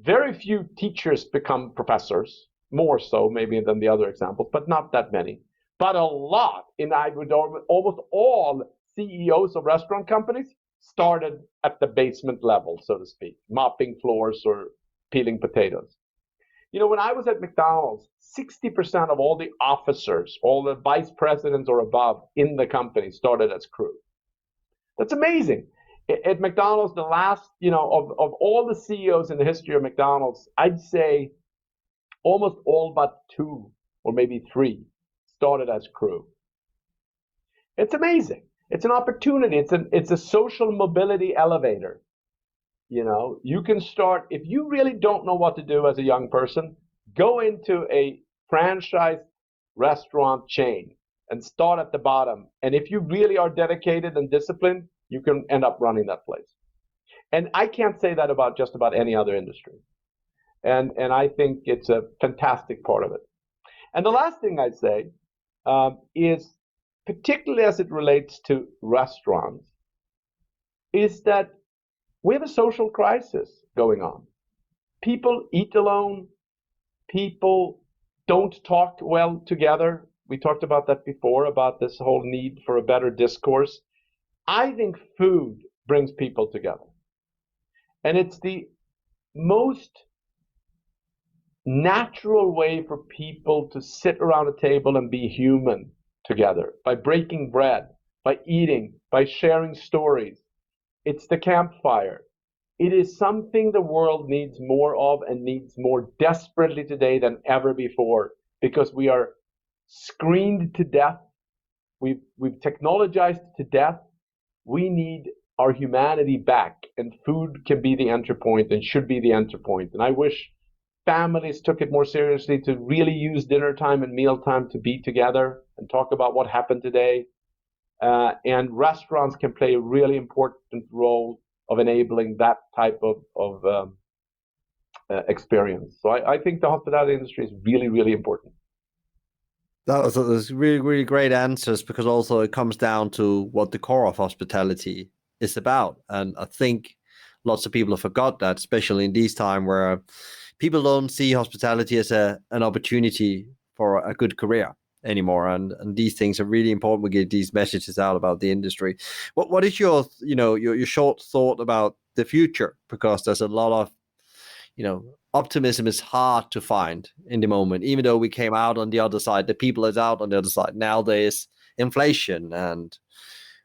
Very few teachers become professors, more so maybe than the other examples, but not that many. But a lot, I would almost all CEOs of restaurant companies started at the basement level, so to speak, mopping floors or peeling potatoes. You know, when I was at McDonald's, 60% of all the officers, all the vice presidents or above in the company started as crew. That's amazing. At McDonald's, the last, you know, of all the CEOs in the history of McDonald's, I'd say almost all but 2 or maybe 3 started as crew. It's amazing. It's an opportunity. It's a social mobility elevator. You know, you can start, if you really don't know what to do as a young person, go into a franchise restaurant chain and start at the bottom. And if you really are dedicated and disciplined, you can end up running that place. And I can't say that about just about any other industry. And I think it's a fantastic part of it. And the last thing I'd say is, particularly as it relates to restaurants, is that we have a social crisis going on. People eat alone. People don't talk well together. We talked about that before, about this whole need for a better discourse. I think food brings people together. And it's the most natural way for people to sit around a table and be human together, by breaking bread, by eating, by sharing stories. It's the campfire. It is something the world needs more of, and needs more desperately today than ever before, because we are screened to death. We've technologized to death. We need our humanity back, and food can be the entry point and should be the entry point. And I wish families took it more seriously to really use dinner time and meal time to be together and talk about what happened today. And restaurants can play a really important role of enabling that type of experience. So I think the hospitality industry is really, really important. That was really, really great answers, because also it comes down to what the core of hospitality is about. And I think lots of people have forgot that, especially in these times where people don't see hospitality as an opportunity for a good career anymore. And these things are really important. We get these messages out about the industry. What is your short thought about the future? Because there's a lot of, optimism is hard to find in the moment, even though we came out on the other side, the people is out on the other side. Now there's inflation, and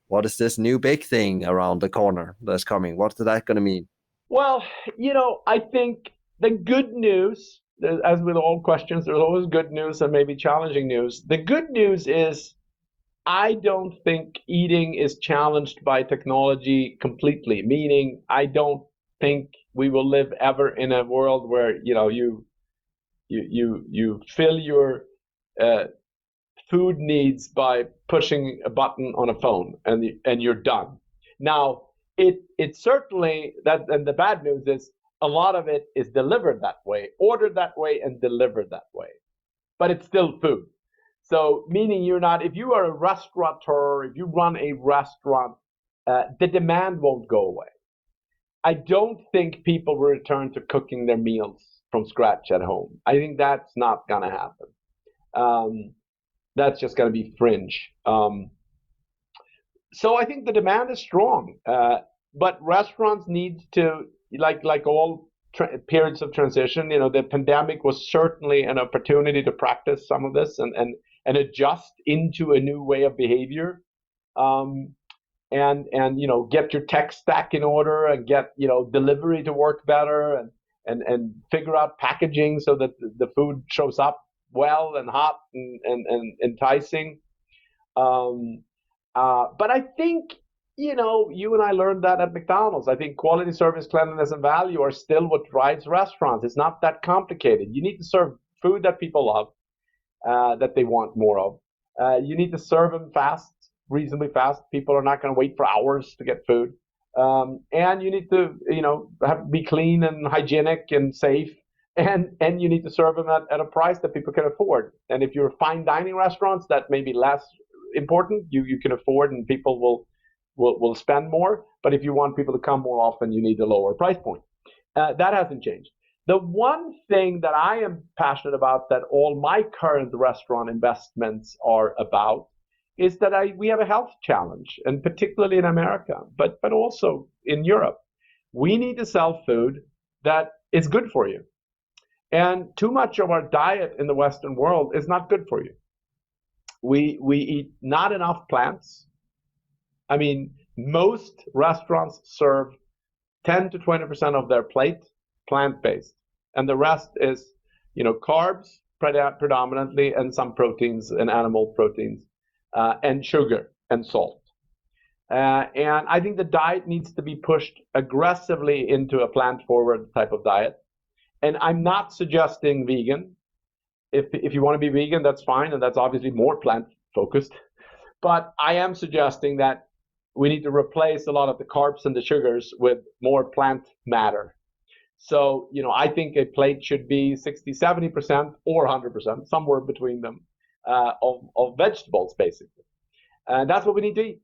what is this new big thing around the corner that's coming? What's that going to mean? Well, I think the good news, as with all questions, there's always good news and maybe challenging news. The good news is I don't think eating is challenged by technology completely, meaning I don't think we will live ever in a world where you fill your food needs by pushing a button on a phone and you're done. Now, it certainly that, and the bad news is a lot of it is delivered that way, ordered that way, and delivered that way. But it's still food. So meaning you're not, if you are a restaurateur, if you run a restaurant, the demand won't go away. I don't think people will return to cooking their meals from scratch at home. I think that's not going to happen. That's just going to be fringe. So I think the demand is strong, but restaurants need to, like all periods of transition, the pandemic was certainly an opportunity to practice some of this and adjust into a new way of behavior. And get your tech stack in order and get delivery to work better and figure out packaging so that the food shows up well and hot and enticing. But I think you and I learned that at McDonald's. I think quality, service, cleanliness, and value are still what drives restaurants. It's not that complicated. You need to serve food that people love, that they want more of. You need to serve them fast, reasonably fast. People are not going to wait for hours to get food. And you need to, be clean and hygienic and safe. And you need to serve them at a price that people can afford. And if you're fine dining restaurants, that may be less important. You can afford, and people will spend more. But if you want people to come more often, you need a lower price point. That hasn't changed. The one thing that I am passionate about, that all my current restaurant investments are about, is that we have a health challenge, and particularly in America, but also in Europe. We need to sell food that is good for you. And too much of our diet in the Western world is not good for you. We eat not enough plants. I mean, most restaurants serve 10 to 20% of their plate plant-based, and the rest is, carbs predominantly, and some proteins and animal proteins, and sugar and salt. And I think the diet needs to be pushed aggressively into a plant-forward type of diet. And I'm not suggesting vegan. If you want to be vegan, that's fine, and that's obviously more plant-focused. But I am suggesting that we need to replace a lot of the carbs and the sugars with more plant matter. So, I think a plate should be 60, 70% or 100%, somewhere between them, of vegetables, basically. And that's what we need to eat.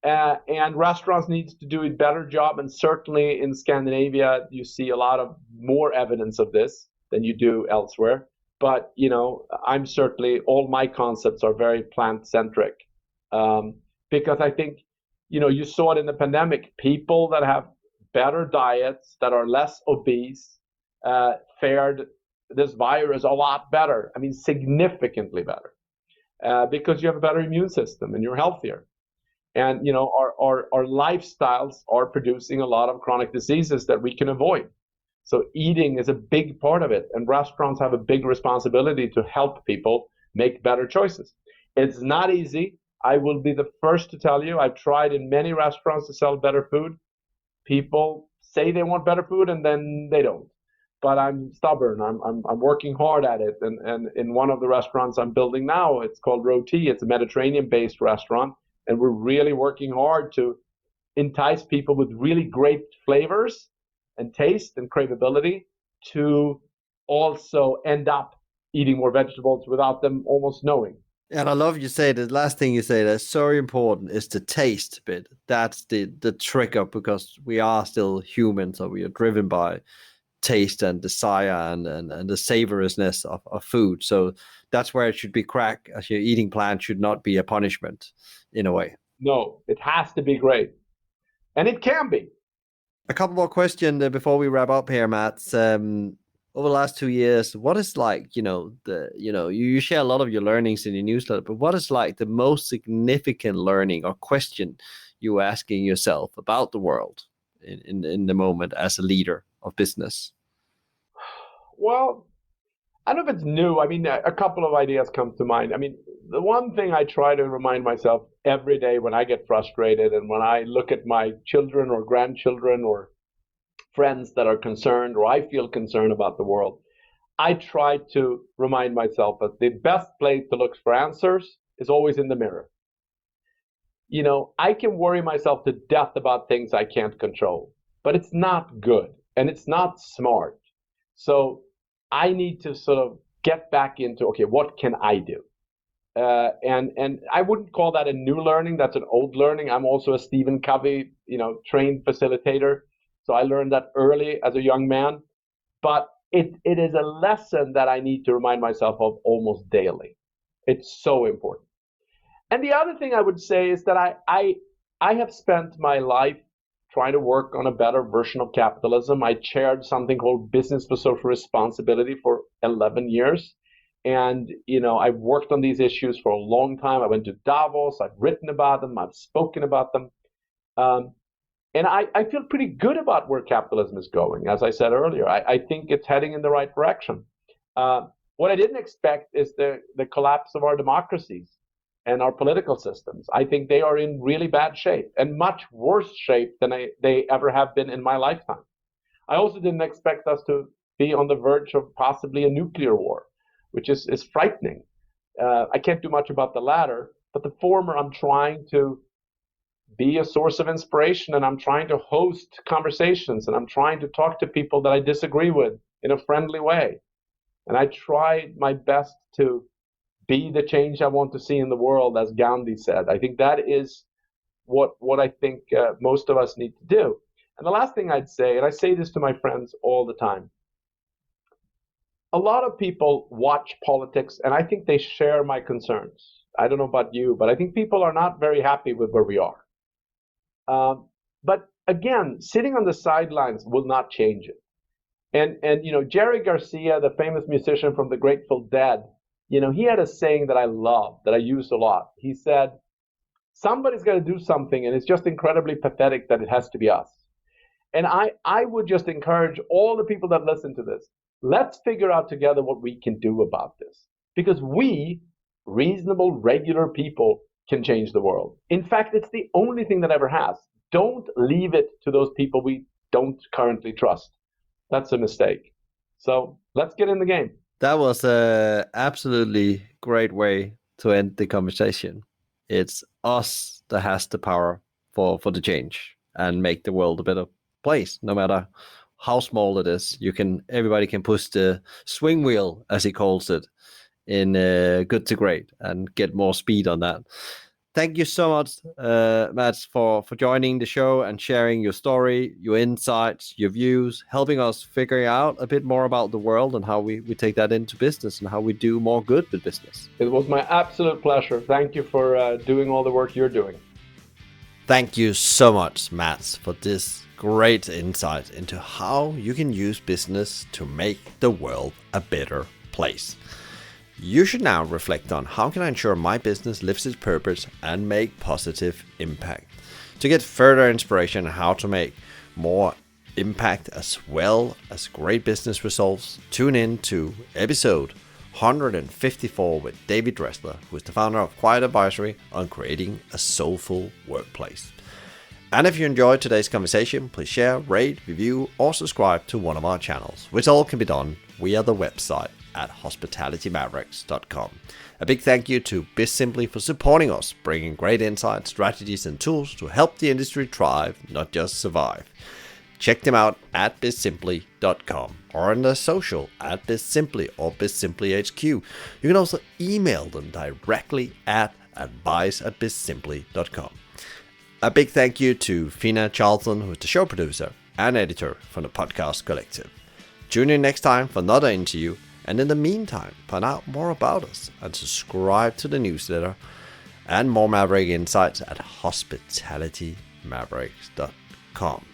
And restaurants need to do a better job. And certainly in Scandinavia, you see a lot of more evidence of this than you do elsewhere. But, I'm certainly, all my concepts are very plant-centric. Because I think, you saw it in the pandemic. People that have better diets, that are less obese, fared this virus a lot better. I mean, significantly better. Because you have a better immune system and you're healthier. And, our lifestyles are producing a lot of chronic diseases that we can avoid. So eating is a big part of it. And restaurants have a big responsibility to help people make better choices. It's not easy. I will be the first to tell you, I've tried in many restaurants to sell better food. People say they want better food and then they don't. But I'm stubborn. I'm working hard at it. And in one of the restaurants I'm building now, it's called Roti. It's a Mediterranean-based restaurant. And we're really working hard to entice people with really great flavors and taste and craveability to also end up eating more vegetables without them almost knowing. And I love you say the last thing you say that's so important is the taste bit. That's the trigger, because we are still humans, so we are driven by taste and desire and the savoriness of food. So that's where it should be crack. As you're eating plants should not be a punishment in a way. No, it has to be great. And it can be. A couple more questions before we wrap up here, Mats. Over the last 2 years, what is like, you share a lot of your learnings in your newsletter, but what is like the most significant learning or question you're asking yourself about the world in the moment as a leader of business? Well, I don't know if it's new. I mean, a couple of ideas come to mind. I mean, the one thing I try to remind myself every day when I get frustrated and when I look at my children or grandchildren or friends that are concerned, or I feel concerned about the world, I try to remind myself that the best place to look for answers is always in the mirror. I can worry myself to death about things I can't control, but it's not good and it's not smart. So I need to sort of get back into, okay, what can I do? And I wouldn't call that a new learning. That's an old learning. I'm also a Stephen Covey, trained facilitator. So I learned that early as a young man. But it is a lesson that I need to remind myself of almost daily. It's so important. And the other thing I would say is that I have spent my life trying to work on a better version of capitalism. I chaired something called Business for Social Responsibility for 11 years. And, I've worked on these issues for a long time. I went to Davos, I've written about them, I've spoken about them. And I feel pretty good about where capitalism is going. As I said earlier, I think it's heading in the right direction. What I didn't expect is the collapse of our democracies and our political systems. I think they are in really bad shape, and much worse shape than they ever have been in my lifetime. I also didn't expect us to be on the verge of possibly a nuclear war, which is frightening. I can't do much about the latter, but the former, I'm trying to be a source of inspiration, and I'm trying to host conversations, and I'm trying to talk to people that I disagree with in a friendly way. And I try my best to be the change I want to see in the world, as Gandhi said. I think that is what I think most of us need to do. And the last thing I'd say, and I say this to my friends all the time, a lot of people watch politics, and I think they share my concerns. I don't know about you, but I think people are not very happy with where we are. But again, sitting on the sidelines will not change it. And Jerry Garcia, the famous musician from the Grateful Dead, he had a saying that I love, that I use a lot. He said, somebody's got to do something, and it's just incredibly pathetic that it has to be us. And I would just encourage all the people that listen to this, let's figure out together what we can do about this. Because we, reasonable, regular people, can change the world. In fact, it's the only thing that ever has. Don't leave it to those people we don't currently trust. That's a mistake. So let's get in the game. That was a absolutely great way to end the conversation. It's us that has the power for the change and make the world a better place, no matter how small it is. Everybody can push the swing wheel, as he calls it, in good to great and get more speed on that. Thank you so much, Mats, for joining the show and sharing your story, your insights, your views, helping us figure out a bit more about the world and how we take that into business and how we do more good with business. It was my absolute pleasure. Thank you for doing all the work you're doing. Thank you so much, Mats, for this great insight into how you can use business to make the world a better place. You should now reflect on how can I ensure my business lives its purpose and make positive impact. To get further inspiration on how to make more impact as well as great business results, tune in to episode 154 with David Dressler, who is the founder of Quiet Advisory, on creating a soulful workplace. And if you enjoyed today's conversation, please share, rate, review, or subscribe to one of our channels, which all can be done via the website at hospitalitymavericks.com. A big thank you to BizSimply for supporting us, bringing great insights, strategies, and tools to help the industry thrive, not just survive. Check them out at bizsimply.com or on their social at bizsimply or bizsimplyhq. You can also email them directly at advice@bizsimply.com. A big thank you to Fina Charlton, who is the show producer and editor from the Podcast Collective. Tune in next time for another interview. And in the meantime, find out more about us and subscribe to the newsletter and more Maverick insights at hospitalitymavericks.com.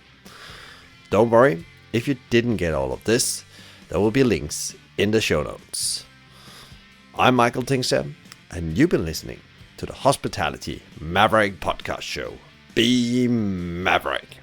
Don't worry, if you didn't get all of this, there will be links in the show notes. I'm Michael Tingstead, and you've been listening to the Hospitality Maverick Podcast Show. Be Maverick.